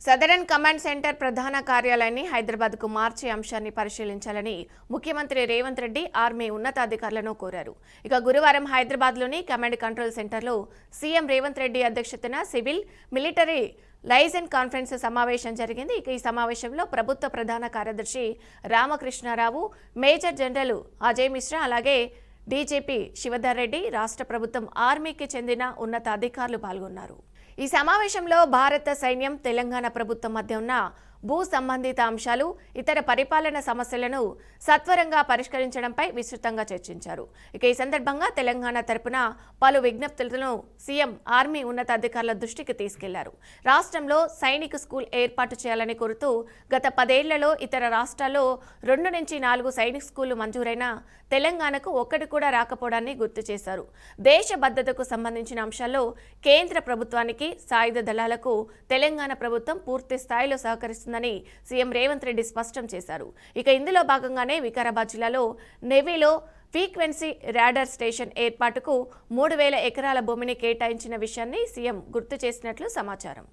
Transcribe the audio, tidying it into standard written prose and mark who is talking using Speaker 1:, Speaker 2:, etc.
Speaker 1: Southern command centre ప్రధాన కార్యాలయాన్ని హైదరాబాద్కు మార్చే అంశాన్ని పరిశీలించాలని ముఖ్యమంత్రి రేవంత్ రెడ్డి ఆర్మీ ఉన్నతాధికారులను కోరారు. ఇక గురువారం హైదరాబాద్లోని కమాండ్ కంట్రోల్ సెంటర్లో సీఎం రేవంత్ రెడ్డి అధ్యక్షతన సివిల్, మిలిటరీ లైజన్ కాన్ఫరెన్స్ సమావేశం జరిగింది. ఇక ఈ సమావేశంలో ప్రభుత్వ ప్రధాన కార్యదర్శి రామకృష్ణారావు, మేజర్ జనరల్ అజయ్ మిశ్రా, అలాగే డీజీపీ శివధర్ రెడ్డి, రాష్ట్ర ప్రభుత్వం, ఆర్మీకి చెందిన ఉన్నతాధికారులు పాల్గొన్నారు. ఈ సమావేశంలో భారత సైన్యం, తెలంగాణ ప్రభుత్వం మధ్య ఉన్న భూ సంబంధిత అంశాలు, ఇతర పరిపాలన సమస్యలను సత్వరంగా పరిష్కరించడంపై విస్తృతంగా చర్చించారు. ఇక ఈ సందర్భంగా తెలంగాణ తరపున పలు విజ్ఞప్తులను సీఎం ఆర్మీ ఉన్నతాధికారుల దృష్టికి తీసుకెళ్లారు. రాష్ట్రంలో సైనిక స్కూల్ ఏర్పాటు చేయాలని కోరుతూ గత 10 ఏళ్లలో ఇతర రాష్ట్రాల్లో 2 నుంచి 4 సైనిక స్కూళ్లు మంజూరైన తెలంగాణకు ఒక్కటి కూడా రాకపోవడాన్ని గుర్తు చేశారు. దేశ భద్రతకు సంబంధించిన అంశాల్లో కేంద్ర ప్రభుత్వానికి, సాయుధ దళాలకు తెలంగాణ ప్రభుత్వం పూర్తి స్థాయిలో సహకరిస్తుందని సీఎం రేవంత్ రెడ్డి స్పష్టం చేశారు. ఇక ఇందులో భాగంగానే వికారాబాద్ జిల్లాలో నెవీలో ఫ్రీక్వెన్సీ రాడార్ స్టేషన్ ఏర్పాటుకు 3000 ఎకరాల భూమిని కేటాయించిన విషయాన్ని సీఎం గుర్తు చేసినట్లు సమాచారం.